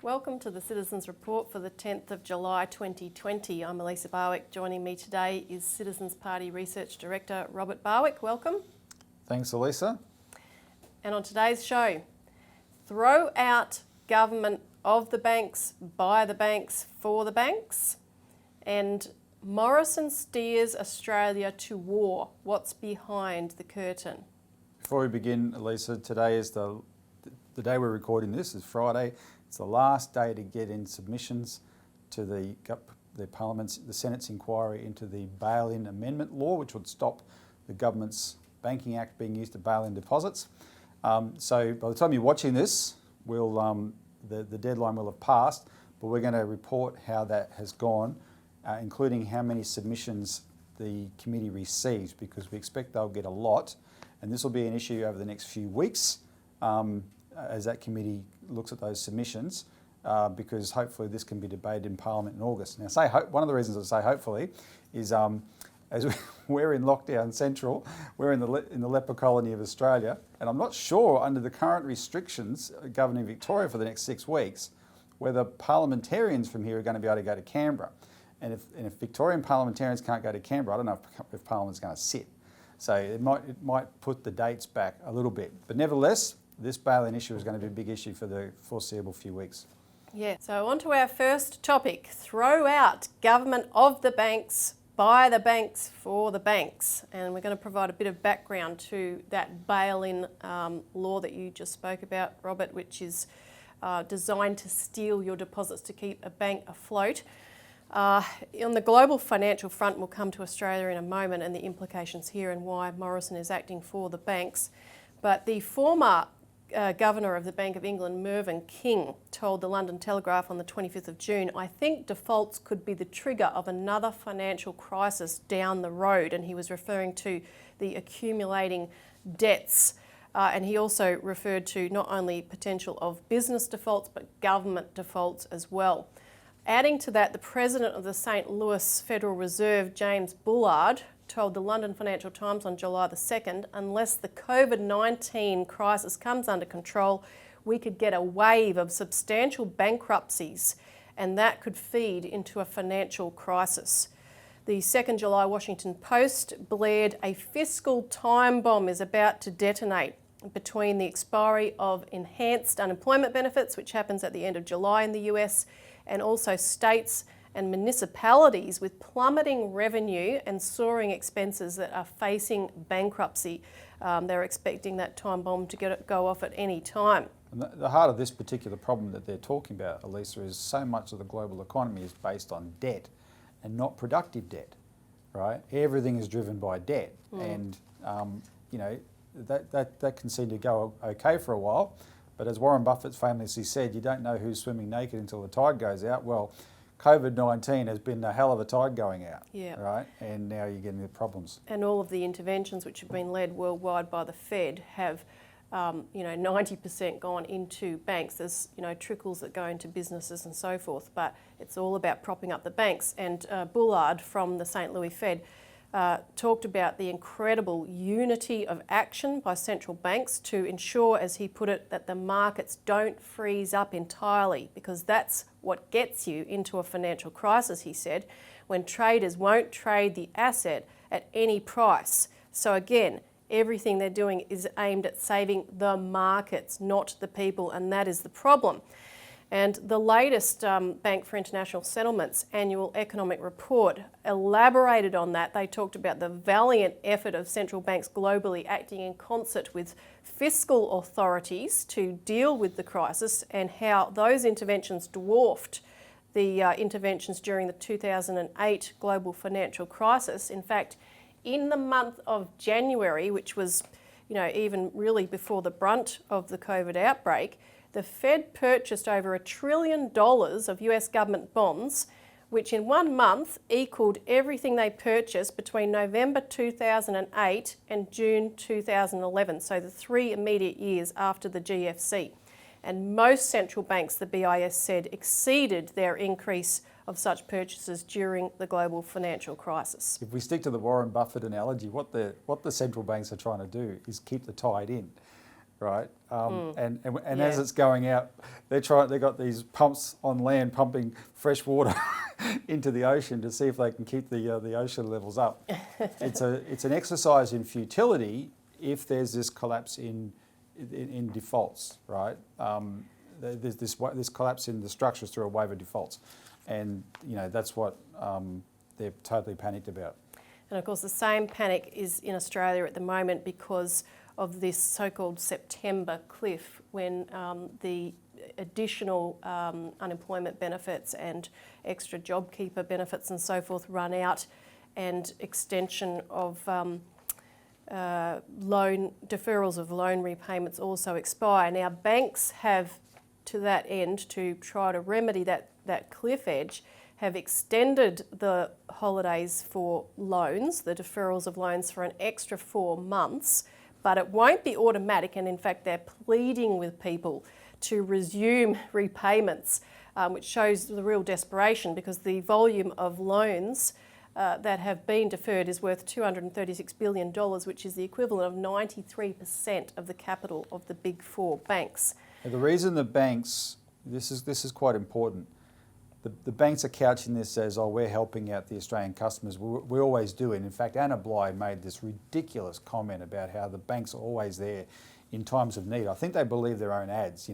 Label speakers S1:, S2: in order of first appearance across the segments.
S1: Welcome to the Citizens Report for the 10th of July 2020. I'm Elisa Barwick. Joining me today is Citizens Party Research Director Robert Barwick. Welcome.
S2: Thanks, Elisa.
S1: And on today's show, throw out government of the banks, by the banks, for the banks, and Morrison steers Australia to war. What's behind the curtain?
S2: Before we begin, Elisa, today is the day we're recording this is Friday. It's the last day to get in submissions to the Parliament's, the Senate's inquiry into the bail-in amendment law, which would stop the government's Banking Act being used to bail in deposits. So by the time you're watching this, the deadline will have passed, but we're going to report how that has gone, including how many submissions the committee receives, because we expect they'll get a lot, and this will be an issue over the next few weeks as that committee looks at those submissions, because hopefully this can be debated in Parliament in August. Now, one of the reasons I say hopefully is as we're in lockdown central, we're in the leper colony of Australia, and I'm not sure under the current restrictions governing Victoria for the next 6 weeks whether parliamentarians from here are going to be able to go to Canberra. And if Victorian parliamentarians can't go to Canberra, I don't know if Parliament's going to sit. So it might put the dates back a little bit. But nevertheless, this bail-in issue is going to be a big issue for the foreseeable few weeks.
S1: Yeah, so on to our first topic, throw out government of the banks, by the banks, for the banks. And we're going to provide a bit of background to that bail-in law that you just spoke about, Robert, which is designed to steal your deposits to keep a bank afloat. On the global financial front, we'll come to Australia in a moment and the implications here and why Morrison is acting for the banks. But the former Governor of the Bank of England, Mervyn King, told the London Telegraph on the 25th of June, "I think defaults could be the trigger of another financial crisis down the road." And he was referring to the accumulating debts. And he also referred to not only potential of business defaults, but government defaults as well. Adding to that, the president of the St. Louis Federal Reserve, James Bullard, told the London Financial Times on July the 2nd, unless the COVID-19 crisis comes under control, we could get a wave of substantial bankruptcies, and that could feed into a financial crisis. The 2nd July Washington Post blared, "A fiscal time bomb is about to detonate." Between the expiry of enhanced unemployment benefits, which happens at the end of July in the US, and also states and municipalities with plummeting revenue and soaring expenses that are facing bankruptcy. They're expecting that time bomb to go off at any time.
S2: And the heart of this particular problem that they're talking about, Elisa, is so much of the global economy is based on debt and not productive debt, right? Everything is driven by debt. And, that can seem to go okay for a while. But as Warren Buffett famously said, you don't know who's swimming naked until the tide goes out. Well, COVID-19 has been a hell of a tide going out, right? And now you're getting the problems.
S1: And all of the interventions which have been led worldwide by the Fed have, 90% gone into banks. There's, trickles that go into businesses and so forth, but it's all about propping up the banks. And Bullard from the St. Louis Fed talked about the incredible unity of action by central banks to ensure, as he put it, that the markets don't freeze up entirely, because that's what gets you into a financial crisis, he said, when traders won't trade the asset at any price. So again, everything they're doing is aimed at saving the markets, not the people, and that is the problem. And the latest Bank for International Settlements annual economic report elaborated on that. They talked about the valiant effort of central banks globally acting in concert with fiscal authorities to deal with the crisis, and how those interventions dwarfed the interventions during the 2008 global financial crisis. In fact, in the month of January, which was, even really before the brunt of the COVID outbreak, the Fed purchased over $1 trillion of US government bonds, which in 1 month equaled everything they purchased between November 2008 and June 2011, so the 3 immediate years after the GFC. And most central banks, the BIS said, exceeded their increase of such purchases during the global financial crisis.
S2: If we stick to the Warren Buffett analogy, what the central banks are trying to do is keep the tide in. right? And
S1: Yeah.
S2: as it's going out, they've got these pumps on land pumping fresh water into the ocean to see if they can keep the ocean levels up. It's an exercise in futility if there's this collapse in defaults, right? There's this collapse in the structures through a wave of defaults, and that's what they're totally panicked about.
S1: And of course, the same panic is in Australia at the moment because of this so-called September cliff, when the additional unemployment benefits and extra JobKeeper benefits and so forth run out, and extension of deferrals of loan repayments also expire. Now, banks have, to that end, to try to remedy that cliff edge, have extended the holidays for loans, the deferrals of loans, for an extra 4 months, but it won't be automatic, and in fact they're pleading with people to resume repayments, which shows the real desperation, because the volume of loans that have been deferred is worth $236 billion, which is the equivalent of 93% of the capital of the big four banks.
S2: And the reason the banks, this is quite important, the banks are couching this as, oh, we're helping out the Australian customers. We always do. And in fact, Anna Bligh made this ridiculous comment about how the banks are always there in times of need. I think they believe their own ads.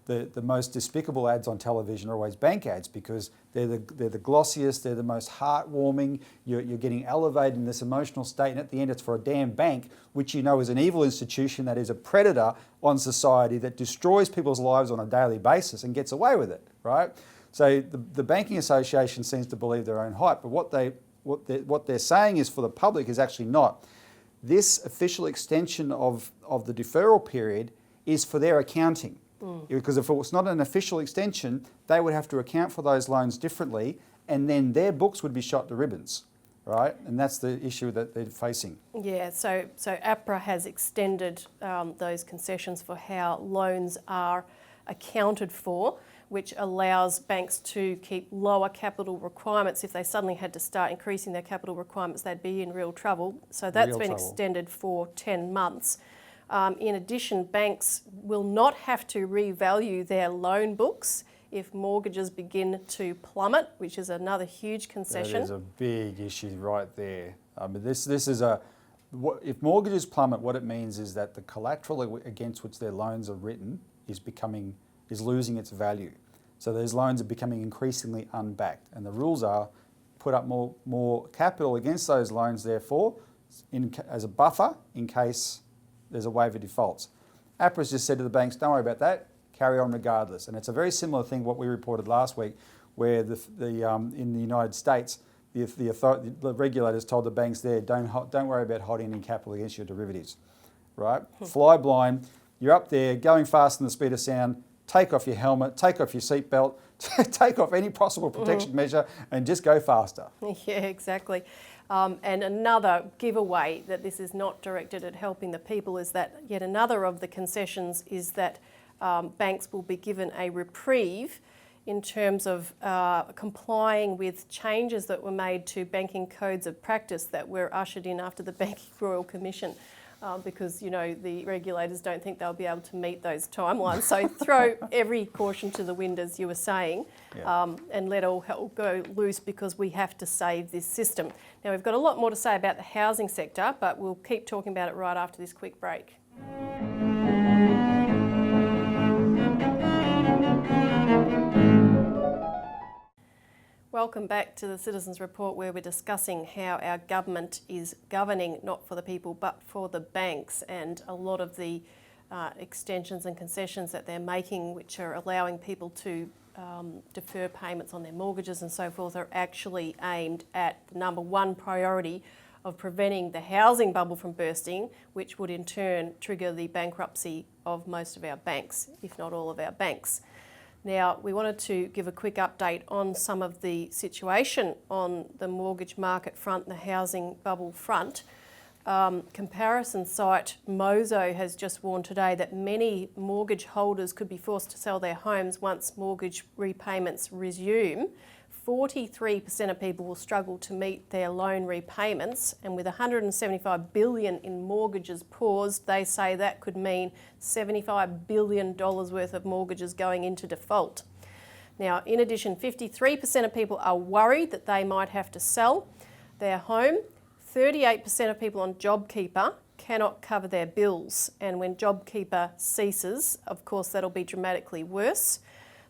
S2: The most despicable ads on television are always bank ads, because they're the glossiest, they're the most heartwarming. You're getting elevated in this emotional state, and at the end it's for a damn bank, which is an evil institution that is a predator on society, that destroys people's lives on a daily basis and gets away with it, right? So the Banking Association seems to believe their own hype, but what they're saying is, for the public, is actually not. This official extension of the deferral period is for their accounting. Because if it was not an official extension, they would have to account for those loans differently, and then their books would be shot to ribbons, right? And that's the issue that they're facing.
S1: Yeah, so APRA has extended those concessions for how loans are accounted for, which allows banks to keep lower capital requirements. If they suddenly had to start increasing their capital requirements, they'd be in real trouble. So that's been extended for 10 months. In addition, banks will not have to revalue their loan books if mortgages begin to plummet, which is another huge concession.
S2: That is a big issue right there. I mean, this is if mortgages plummet, what it means is that the collateral against which their loans are written is losing its value. So those loans are becoming increasingly unbacked, and the rules are put up more capital against those loans, therefore, as a buffer in case there's a wave of defaults. APRA's just said to the banks, don't worry about that, carry on regardless. And it's a very similar thing what we reported last week, where in the United States, the regulators told the banks there, don't worry about holding any capital against your derivatives, right? Fly blind, you're up there going faster than the speed of sound, take off your helmet, take off your seatbelt, take off any possible protection measure, and just go faster.
S1: Yeah, exactly. And another giveaway that this is not directed at helping the people is that yet another of the concessions is that banks will be given a reprieve in terms of complying with changes that were made to banking codes of practice that were ushered in after the Banking Royal Commission. Because the regulators don't think they'll be able to meet those timelines. So throw every caution to the wind, as you were saying, and let all hell go loose, because we have to save this system. Now, we've got a lot more to say about the housing sector, but we'll keep talking about it right after this quick break. Welcome back to the Citizens Report, where we're discussing how our government is governing not for the people but for the banks, and a lot of the extensions and concessions that they're making, which are allowing people to defer payments on their mortgages and so forth, are actually aimed at the number one priority of preventing the housing bubble from bursting, which would in turn trigger the bankruptcy of most of our banks, if not all of our banks. Now, we wanted to give a quick update on some of the situation on the mortgage market front, the housing bubble front. Comparison site Mozo has just warned today that many mortgage holders could be forced to sell their homes once mortgage repayments resume, 43% of people will struggle to meet their loan repayments, and with $175 billion in mortgages paused, they say that could mean $75 billion worth of mortgages going into default. Now, in addition, 53% of people are worried that they might have to sell their home. 38% of people on JobKeeper cannot cover their bills, and when JobKeeper ceases, of course, that'll be dramatically worse.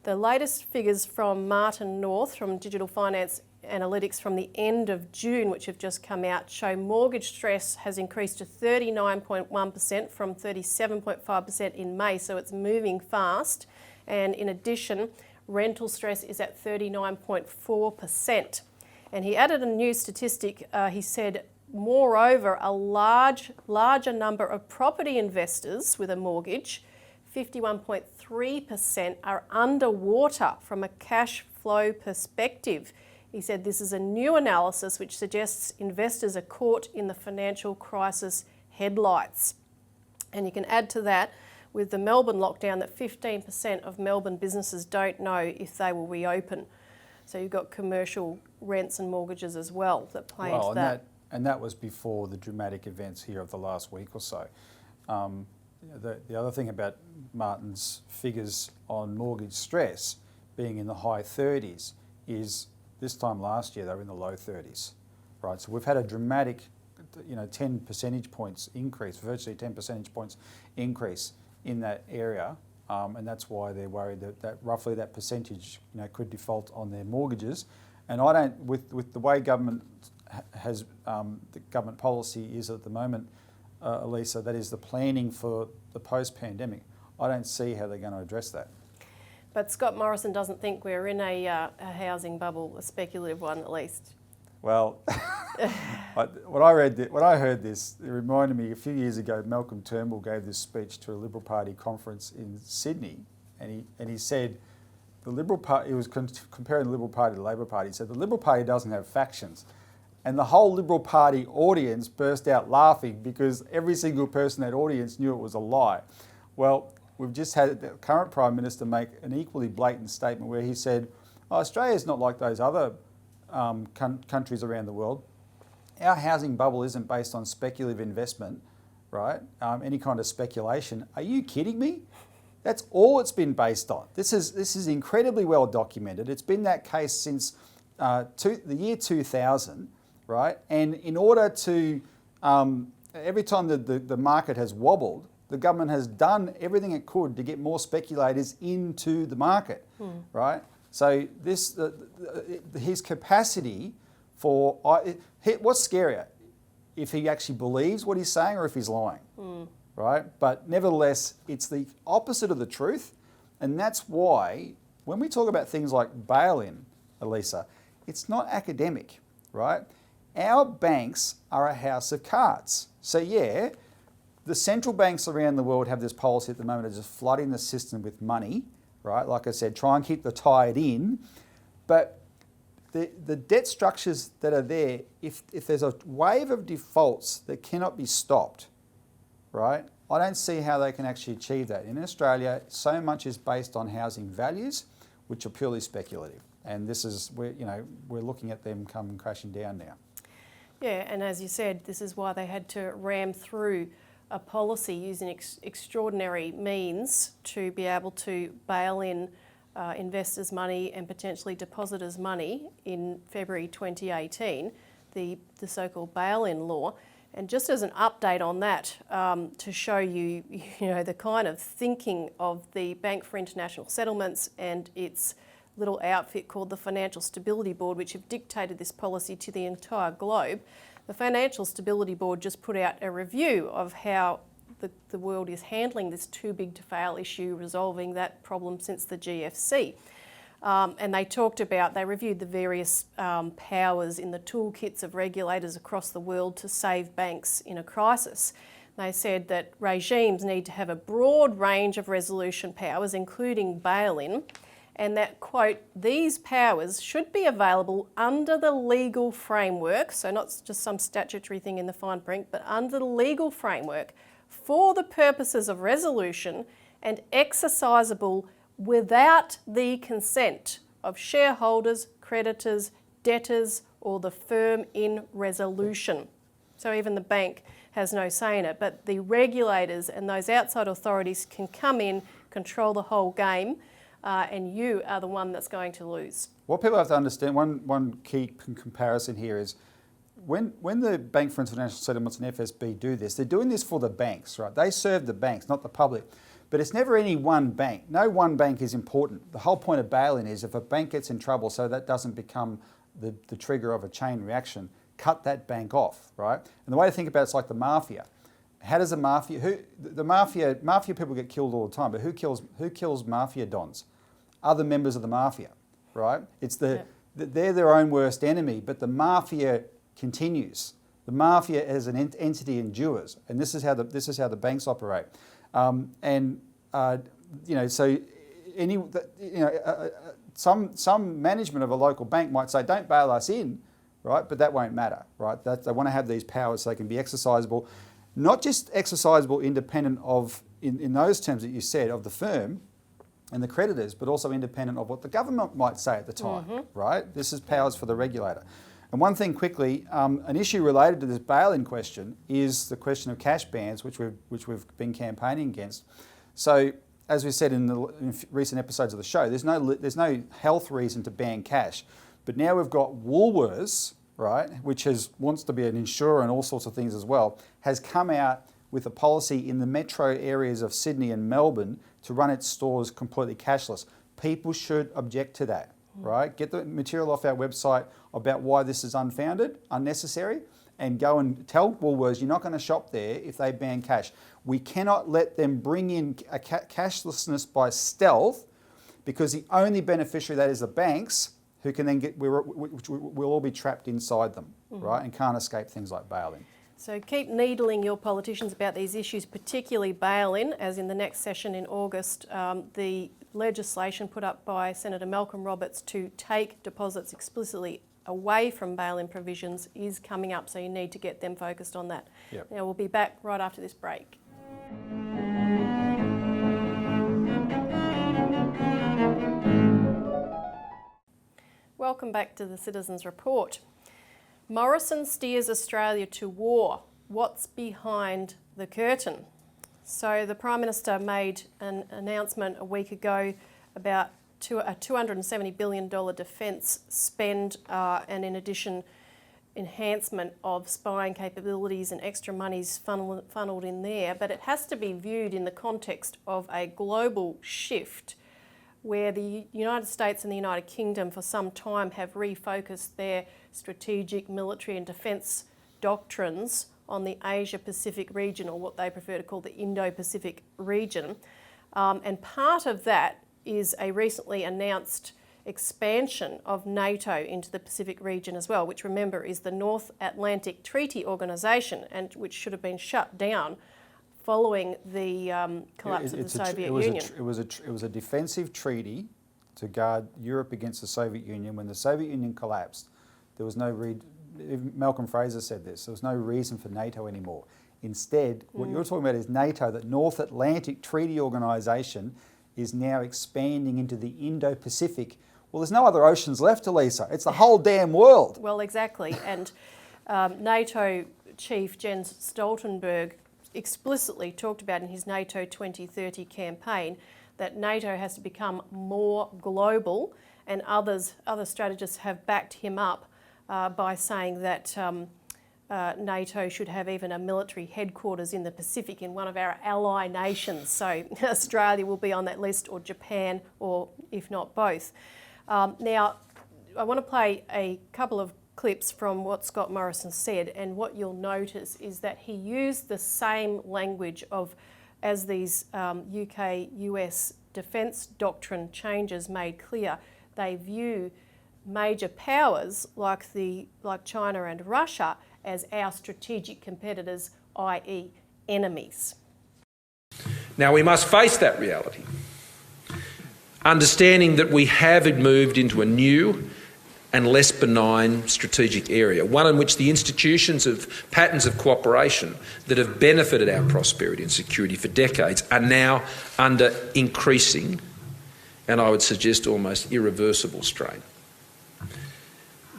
S1: The latest figures from Martin North from Digital Finance Analytics from the end of June, which have just come out, show mortgage stress has increased to 39.1% from 37.5% in May, so it's moving fast. And in addition, rental stress is at 39.4%. And he added a new statistic. He said, moreover, a larger number of property investors with a mortgage, 51.3%, are underwater from a cash flow perspective. He said this is a new analysis which suggests investors are caught in the financial crisis headlights. And you can add to that, with the Melbourne lockdown, that 15% of Melbourne businesses don't know if they will reopen. So you've got commercial rents and mortgages as well that play into that.
S2: And that was before the dramatic events here of the last week or so. The other thing about Martin's figures on mortgage stress being in the high 30s is this time last year they were in the low 30s, right? So we've had a dramatic, 10 percentage points increase, virtually 10 percentage points increase in that area, and that's why they're worried that roughly that percentage, could default on their mortgages. And I don't, with the way government has the government policy is at the moment, Elisa, that is the planning for the post-pandemic, I don't see how they're going to address that.
S1: But Scott Morrison doesn't think we're in a housing bubble, a speculative one at least.
S2: Well, when I heard this, it reminded me a few years ago, Malcolm Turnbull gave this speech to a Liberal Party conference in Sydney, and he said the Liberal Party, he was comparing the Liberal Party to the Labor Party, he said the Liberal Party doesn't have factions. And the whole Liberal Party audience burst out laughing because every single person in that audience knew it was a lie. Well, we've just had the current Prime Minister make an equally blatant statement where he said, Australia's not like those other countries around the world. Our housing bubble isn't based on speculative investment, right? Any kind of speculation. Are you kidding me? That's all it's been based on. This is incredibly well documented. It's been that case since the year 2000, right? And in order to, every time the market has wobbled, the government has done everything it could to get more speculators into the market, right? So his capacity for, what's scarier? If he actually believes what he's saying or if he's lying, right? But nevertheless, it's the opposite of the truth. And that's why when we talk about things like bail-in, Elisa, it's not academic, right? Our banks are a house of cards. So yeah, the central banks around the world have this policy at the moment of just flooding the system with money, right? Like I said, try and keep the tide in. But the debt structures that are there, if there's a wave of defaults that cannot be stopped, right? I don't see how they can actually achieve that. In Australia, so much is based on housing values, which are purely speculative. And this is where, we're looking at them come crashing down now.
S1: Yeah, and as you said, this is why they had to ram through a policy using extraordinary means to be able to bail in investors' money and potentially depositors' money in February 2018, the so-called bail-in law. And just as an update on that, to show you, the kind of thinking of the Bank for International Settlements and its little outfit called the Financial Stability Board, which have dictated this policy to the entire globe. The Financial Stability Board just put out a review of how the world is handling this too big to fail issue, resolving that problem since the GFC. And they reviewed the various powers in the toolkits of regulators across the world to save banks in a crisis. They said that regimes need to have a broad range of resolution powers, including bail-in, and that, quote, these powers should be available under the legal framework, so not just some statutory thing in the fine print, but under the legal framework for the purposes of resolution and exercisable without the consent of shareholders, creditors, debtors, or the firm in resolution. So even the bank has no say in it, but the regulators and those outside authorities can come in, control the whole game, and you are the one that's going to lose.
S2: What people have to understand, one key comparison here is when the Bank for International Settlements and FSB do this, they're doing this for the banks, right? They serve the banks, not the public. But it's never any one bank. No one bank is important. The whole point of bail-in is if a bank gets in trouble, so that doesn't become the trigger of a chain reaction, cut that bank off, right? And the way to think about it's like the mafia. How does the mafia people get killed all the time, but who kills mafia dons? Other members of the mafia, right? It's they're their own worst enemy, but the mafia continues. The mafia as an entity endures, and this is how the banks operate. Some management of a local bank might say, "Don't bail us in," right? But that won't matter, right? They want to have these powers so they can be exercisable, not just exercisable independent of, in those terms that you said, of the firm and the creditors, but also independent of what the government might say at the time, right? This is powers for the regulator. And one thing quickly, an issue related to this bail-in question is the question of cash bans, which we've been campaigning against. So, as we said in recent episodes of the show, there's no health reason to ban cash, but now we've got Woolworths, right, which wants to be an insurer and all sorts of things as well, has come out with a policy in the metro areas of Sydney and Melbourne to run its stores completely cashless. People should object to that, right? Get the material off our website about why this is unfounded, unnecessary, and go and tell Woolworths you're not going to shop there if they ban cash. We cannot let them bring in a cashlessness by stealth, because the only beneficiary of that is the banks, who can then we'll all be trapped inside them, right, and can't escape things like bail-in.
S1: So keep needling your politicians about these issues, particularly bail-in, as in the next session in August, the legislation put up by Senator Malcolm Roberts to take deposits explicitly away from bail-in provisions is coming up, so you need to get them focused on that.
S2: Yep.
S1: Now we'll be back right after this break. Welcome back to the Citizens Report. Morrison steers Australia to war. What's behind the curtain? So the Prime Minister made an announcement a week ago about a $270 billion defence spend and in addition enhancement of spying capabilities and extra monies funneled in there. But it has to be viewed in the context of a global shift where the United States and the United Kingdom for some time have refocused their strategic military and defence doctrines on the Asia-Pacific region, or what they prefer to call the Indo-Pacific region. And part of that is a recently announced expansion of NATO into the Pacific region as well, which, remember, is the North Atlantic Treaty Organisation, and which should have been shut down following the collapse of the Soviet Union.
S2: It was a defensive treaty to guard Europe against the Soviet Union. When the Soviet Union collapsed, there was no Malcolm Fraser said this, there was no reason for NATO anymore. Instead, what you're talking about is NATO, the North Atlantic Treaty Organisation, is now expanding into the Indo-Pacific. Well, there's no other oceans left, Elisa. It's the whole damn world.
S1: Well, exactly. And NATO Chief Jens Stoltenberg explicitly talked about in his NATO 2030 campaign that NATO has to become more global, and other strategists have backed him up by saying that NATO should have even a military headquarters in the Pacific in one of our ally nations. So Australia will be on that list, or Japan, or if not both. Now, I want to play a couple of clips from what Scott Morrison said, and what you'll notice is that he used the same language as these UK-US defence doctrine changes made clear. They view major powers like China and Russia as our strategic competitors, i.e. enemies.
S3: Now we must face that reality, understanding that we have moved into a new and less benign strategic area, one in which the institutions of patterns of cooperation that have benefited our prosperity and security for decades are now under increasing and I would suggest almost irreversible strain.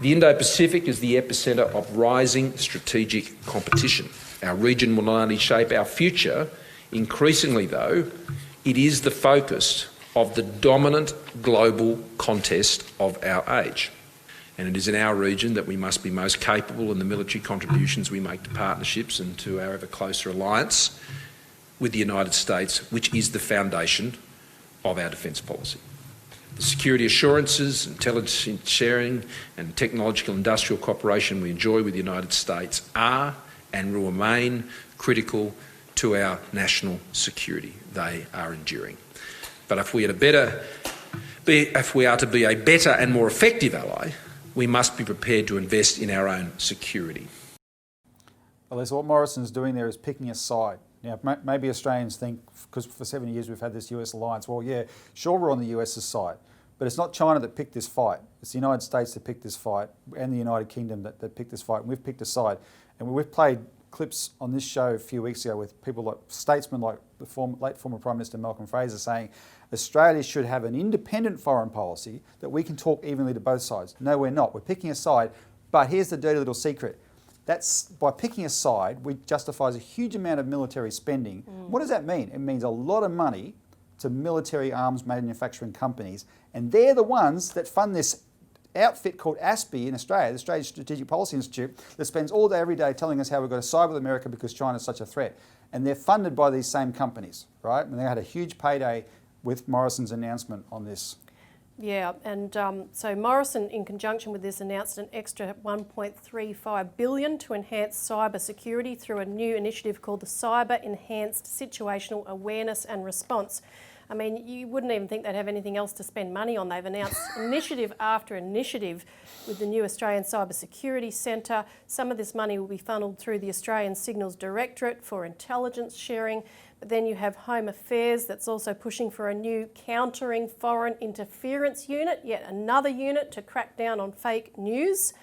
S3: The Indo-Pacific is the epicentre of rising strategic competition. Our region will not only shape our future, increasingly though, it is the focus of the dominant global contest of our age. And it is in our region that we must be most capable in the military contributions we make to partnerships and to our ever closer alliance with the United States, which is the foundation of our defence policy. The security assurances, intelligence sharing and technological industrial cooperation we enjoy with the United States are and will remain critical to our national security. They are enduring. But if we are to be a better and more effective ally, we must be prepared to invest in our own security.
S2: Elisa, what Morrison's doing there is picking a side. Now, maybe Australians think, because for 70 years we've had this US alliance, well, yeah, sure, we're on the US's side, but it's not China that picked this fight. It's the United States that picked this fight and the United Kingdom that picked this fight, and we've picked a side. And we've played clips on this show a few weeks ago with people like statesmen like the late former Prime Minister Malcolm Fraser saying Australia should have an independent foreign policy that we can talk evenly to both sides. No, we're not. We're picking a side, but here's the dirty little secret. That's by picking a side, we justifies a huge amount of military spending. What does that mean? It means a lot of money to military arms manufacturing companies, and they're the ones that fund this outfit called ASPI in Australia, the Australian Strategic Policy Institute, that spends all day every day telling us how we've got to side with America because China's such a threat. And they're funded by these same companies, right? And they had a huge payday with Morrison's announcement on this.
S1: Yeah, and so Morrison, in conjunction with this, announced an extra $1.35 billion to enhance cyber security through a new initiative called the Cyber Enhanced Situational Awareness and Response. I mean, you wouldn't even think they'd have anything else to spend money on. They've announced initiative after initiative with the new Australian Cyber Security Centre. Some of this money will be funneled through the Australian Signals Directorate for intelligence sharing. But then you have Home Affairs that's also pushing for a new countering foreign interference unit, yet another unit to crack down on fake news.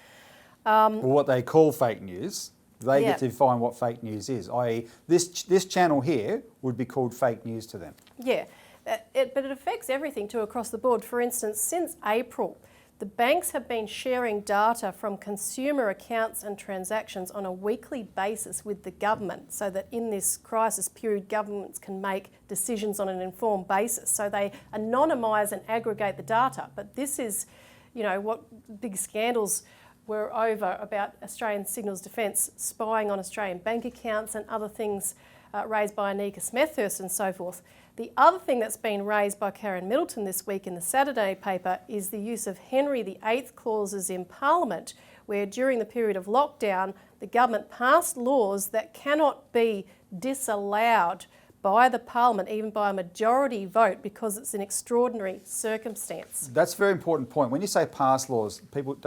S2: Well, what they call fake news, they get to define what fake news is, i.e. this channel here would be called fake news to them.
S1: Yeah, but it affects everything too across the board. For instance, since April, the banks have been sharing data from consumer accounts and transactions on a weekly basis with the government so that in this crisis period, governments can make decisions on an informed basis. So they anonymise and aggregate the data. But this is, you know, what big scandals were over about Australian Signals Defence spying on Australian bank accounts and other things raised by Anika Smethurst and so forth. The other thing that's been raised by Karen Middleton this week in the Saturday paper is the use of Henry VIII clauses in Parliament, where during the period of lockdown, the government passed laws that cannot be disallowed by the Parliament, even by a majority vote, because it's an extraordinary circumstance.
S2: That's a very important point. When you say pass laws, people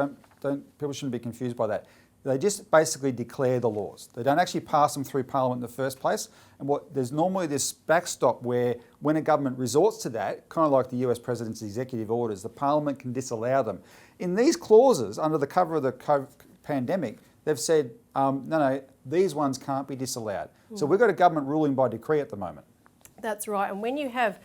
S2: shouldn't be confused by that. They just basically declare the laws. They don't actually pass them through Parliament in the first place. And there's normally this backstop where when a government resorts to that, kind of like the US President's executive orders, the Parliament can disallow them. In these clauses, under the cover of the COVID pandemic, they've said, no, these ones can't be disallowed. So we've got a government ruling by decree at the moment.
S1: That's right. And when you have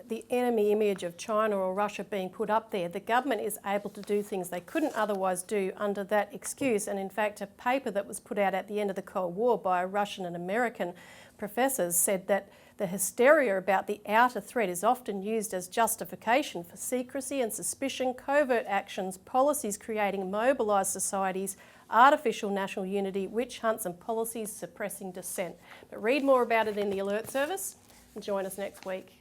S1: the enemy image of China or Russia being put up there, the government is able to do things they couldn't otherwise do under that excuse. And in fact, a paper that was put out at the end of the Cold War by Russian and American professors said that the hysteria about the outer threat is often used as justification for secrecy and suspicion, covert actions, policies creating mobilised societies, artificial national unity, witch hunts and policies suppressing dissent. But read more about it in the Alert Service and join us next week.